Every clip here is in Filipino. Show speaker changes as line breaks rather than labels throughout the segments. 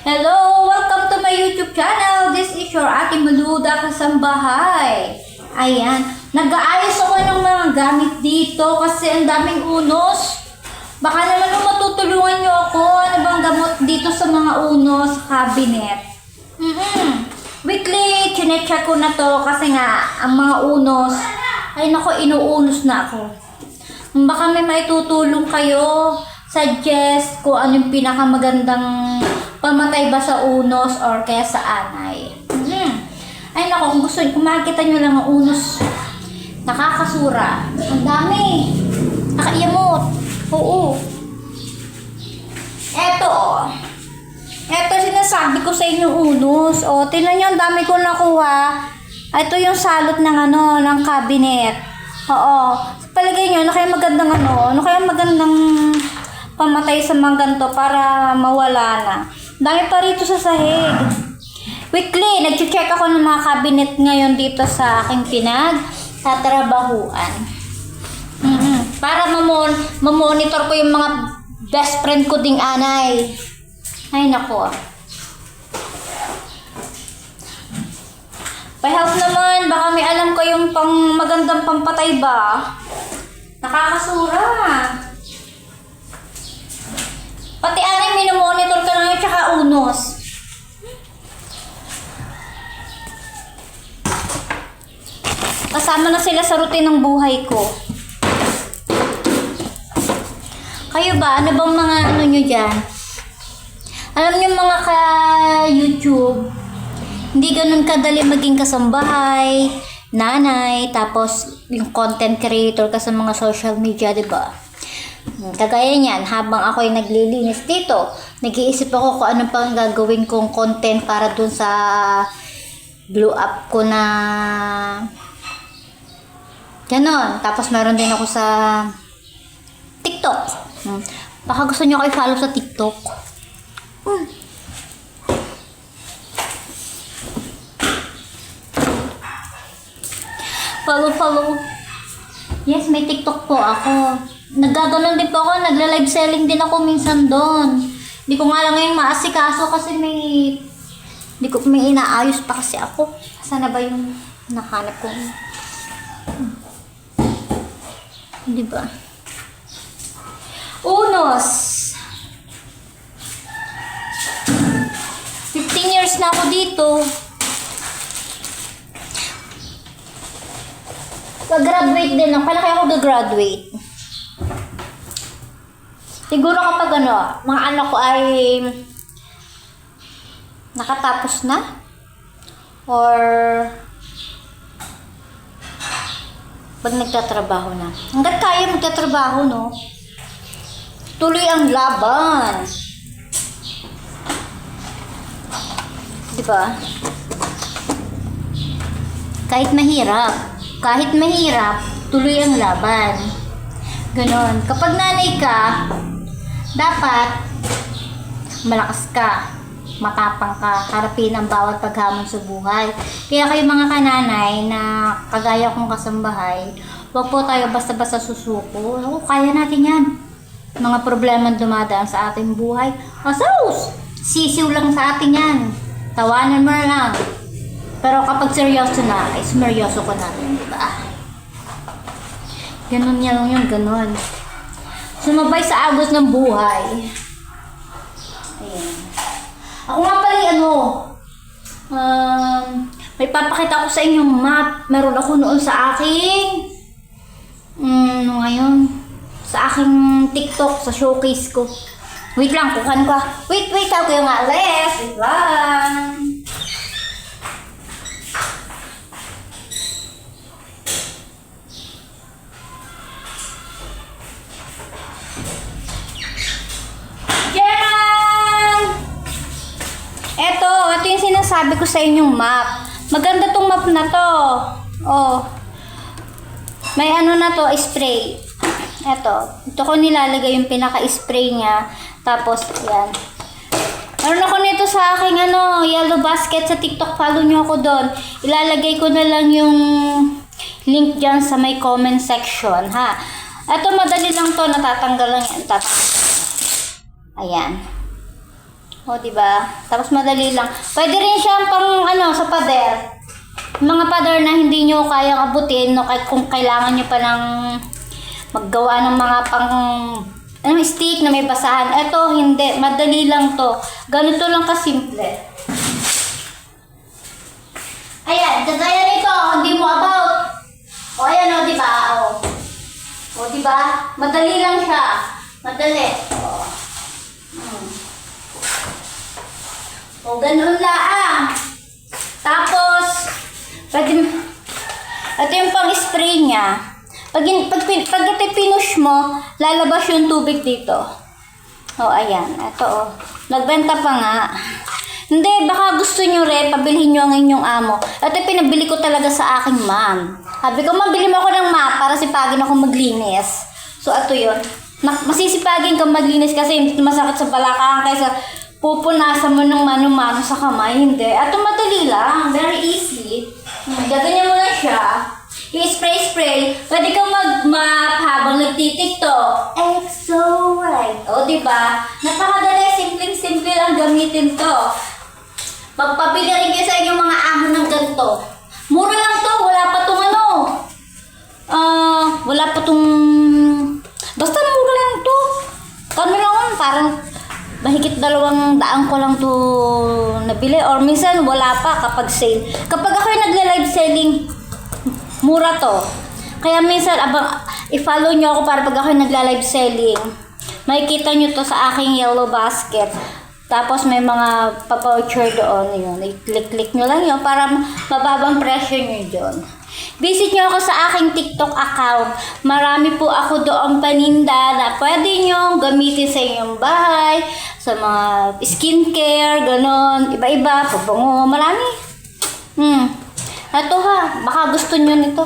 Hello! Welcome to my YouTube channel. This is your Ate Maluda Kasambahay. Ayan. Nag-aayos ako ng mga gamit dito kasi ang daming unos. Baka naman matutulungan nyo ako. Ano bang gamot dito sa mga unos sa cabinet? Weekly, chinecheck ko na to kasi nga ang mga unos, ay nako, inuunos na ako. Baka may maitutulong kayo, suggest kung ano yung pinakamagandang pamatay ba sa unos or kaya sa anay. Ay nako, kung gusto kung makikita nyo lang ang unos, nakakasura. Ang dami. Nakaiyamot. Oo. Eto sinasabi ko sa inyo unos. O, tingnan nyo, ang dami ko nakuha. Ito yung salot ng ng cabinet. Oo. Palagay nyo, ano kaya magandang ano kaya magandang pamatay sa mga ganito para mawala na. Dami pa rito sa sahig. Weekly, nag-check ako ng mga cabinet ngayon dito sa aking pinag-tatrabahuan. Para mamonitor ko yung mga best friend ko ding anay. Ay nako. Pa-help naman, baka may alam ko yung pang magandang pampatay ba? Nakakasura. Pati anay, minomonitor ka na yun, tsaka unos. Kasama na sila sa routine ng buhay ko. Kayo ba? Ano bang mga nyo dyan? Alam nyo mga ka-YouTube, hindi ganun kadali maging kasambahay, nanay, tapos yung content creator ka sa mga social media, diba? Kagaya niyan, habang ako ay naglilinis dito, nag-iisip ako kung ano pang gagawin kong content para dun sa blow up ko na ganon. Tapos meron din ako sa TikTok. Baka gusto nyo ako i-follow sa TikTok. Follow. Yes, may TikTok po ako. Naggaganon din po ako. Nagla-live selling din ako minsan doon. Hindi ko nga lang ngayon maasikaso kasi may inaayos pa kasi ako. Sana ba yung nahanap ko? Diba? Unos. 15 years na ako dito. Pag-graduate din ako. Kailan kaya ako gagraduate? Siguro kapag mga anak ko ay nakatapos na? Or pag nagtatrabaho na. Hanggat kaya magtatrabaho, no? Tuloy ang laban. Diba? Kahit mahirap, tuloy ang laban. Ganon. Kapag nanay ka, dapat malakas ka, matapang ka, harapin ang bawat paghamon sa buhay. Kaya kayo mga kananay na kagaya kong kasambahay, huwag po tayo basta-basta susuko. Kaya natin yan. Mga problema dumadaan sa ating buhay. Asus! Sisiw lang sa atin yan. Tawanan mo lang. Pero kapag seryoso na, ay sumeryoso ko natin, diba? Ganon niya lang yung ganon. Sumabay sa agos ng buhay. Ayan. Ako nga pala may papakita ko sa inyong map. Meron ako noon sa aking ngayon sa aking TikTok, sa showcase ko. Wait lang, kukan ko. Wait, ako yung alis. Wait lang. Ito yung sinasabi ko sa inyong map. Maganda tong map na to. Oh. May na to, spray. Ito ko nilalagay yung pinaka-spray niya. Tapos, yan. Meron ako nito sa aking yellow basket sa TikTok. Follow nyo ako doon. Ilalagay ko na lang yung link dyan sa may comment section, ha. Ito madali lang to. Natatanggal lang yan. Tapos, ayan. O, diba? Tapos madali lang. Pwede rin siyang pang, sa pader. Mga pader na hindi nyo kayang abutin, no, kung kailangan nyo pa ng maggawa ng mga pang, stick na may basahan. Ito, hindi. Madali lang to. Ganito lang kasimple. Ayan, kagaya nito, hindi mo about. O, ayan, o, diba? O, diba? Madali lang siya. Madali. O, ganun lang. Tapos, ito yung pang-spray niya. Pag ito pinush mo, lalabas yung tubig dito. O, ayan. Ito, o. Nagbenta pa nga. Hindi, baka gusto nyo rin, pabilhin nyo ang inyong amo. Ito pinabili ko talaga sa aking mom. Sabi ko, mabili mo ako ng map para sipagin ako maglinis. So, ito yun. Masisipagin kang maglinis kasi masakit sa balakang kaysa pupunasan mo ng mano-mano sa kamay. Hindi. Ito madali lang. Very easy. Gaganyan mo lang siya. I-spray-spray. Pwede kang mag-map habang nagtitiktok. EXO right. O, diba? Napakadali. Simpleng-simple lang gamitin to. Magpabili rin kayo sa inyong mga amo ng ganito. Mura lang to. Wala pa tong wala pa tong... Basta mura lang to. Kano lang, parang mahigit 200 ko lang to nabili. Or minsan wala pa kapag sale. Kapag ako yung nagla-live selling, mura to. Kaya minsan, i-follow nyo ako para pag ako yung nagla-live selling, makikita nyo to sa aking yellow basket. Tapos may mga pa-voucher doon. Yun. I-click nyo lang yun para mababang presyo nyo yun. Visit nyo ako sa aking TikTok account. Marami po ako doon paninda na pwede nyo gamitin sa inyong bahay, sa mga skincare, ganon, iba-iba, pabango, marami. Ito ha, baka gusto nyo nito.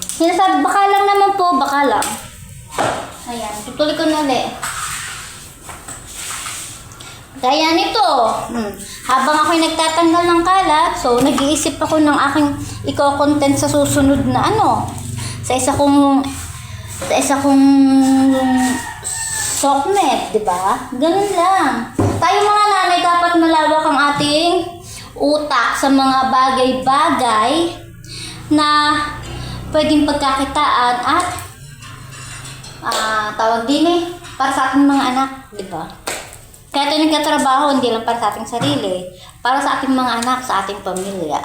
Sinasabi, baka lang naman po, baka lang. Ayan, tutuloy ko na ulit. Kaya nito, habang ako'y nagtatanggal ng kalat, so nag-iisip ako ng aking i-content sa susunod na sa isa kong socknet, di ba? Ganun lang. Tayo mga nanay, dapat malawak ang ating utak sa mga bagay-bagay na pwedeng pagkakitaan at tawag din para sa ating mga anak, di ba? Kaya tayo nagkatrabaho, hindi lang para sa ating sarili, para sa ating mga anak, sa ating pamilya.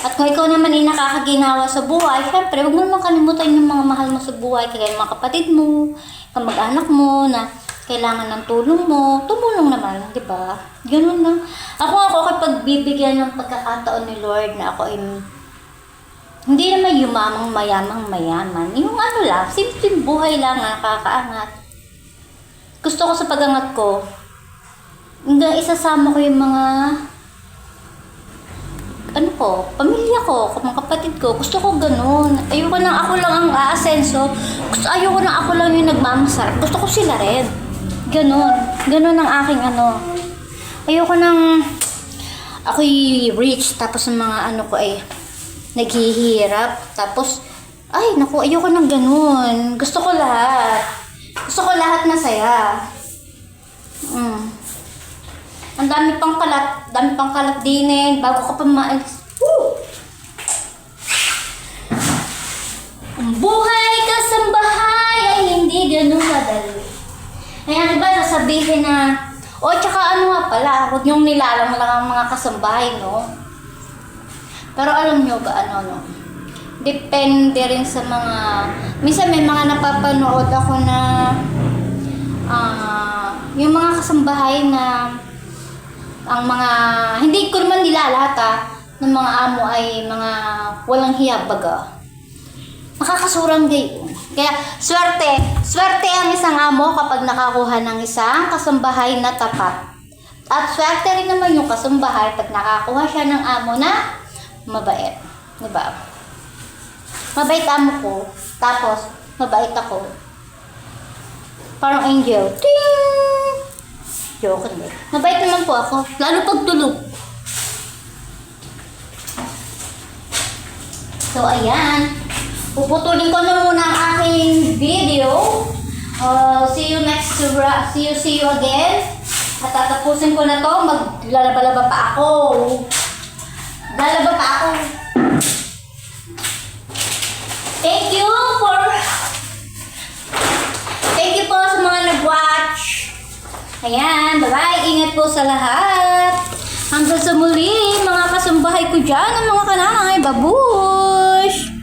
At kung ikaw naman ay nakakaginawa sa buhay, syempre, huwag mo naman kalimutan yung mga mahal mo sa buhay, kaya yung mga kapatid mo, kamag-anak mo na kailangan ng tulong mo, tumulong naman, di ba? Ganun lang. Ako kapag bibigyan ng pagkakataon ni Lord na ako ay hindi naman yumamang mayaman. Yung lang, simpleng buhay lang na nakakaangat. Gusto ko sa pagangat ko, hanggang isasama ko yung mga pamilya ko, mga kapatid ko. Gusto ko ganun. Ayoko nang ako lang ang aasenso. Ayoko nang ako lang yung nagmamasarap. Gusto ko sila rin. Ganun. Ganun ang aking Ayoko nang ako'y rich, tapos ang mga ko ay naghihirap. Tapos, ayoko nang ganun. Gusto ko lahat. Gusto ko lahat na saya. Ang dami pang kalat din bago ka pa maalis. Ang buhay kasambahay ay hindi ganun kadali. Kaya diba sasabihin na, tsaka nga pala, huwag niyong nilalang lang ang mga kasambahay, no? Pero alam niyo ba, depende rin sa mga, minsan may mga napapanood ako na, yung mga kasambahay na, ang mga, hindi ko naman nila lahat ng mga amo ay mga walang hiya baga. Nakakasurang gayon. Kaya swerte ang isang amo kapag nakakuha ng isang kasambahay na tapat. At swerte rin naman yung kasambahay pag nakakuha siya ng amo na mabait. Diba? Mabait amo ko, tapos mabait ako. Parang angel. Ting! Joke din. Mabait naman po ako. Lalo pag tulog. So, ayan. Puputulin ko na muna ang aking video. See you again. At tatapusin ko na to, maglalaba-laba pa ako. Lalaba pa ako. Thank you po sa mga nag-watch. Ayan, bye-bye. Ingat po sa lahat. Hanggang sa muli, mga kasambahay ko dyan, ang mga kananay. Babush!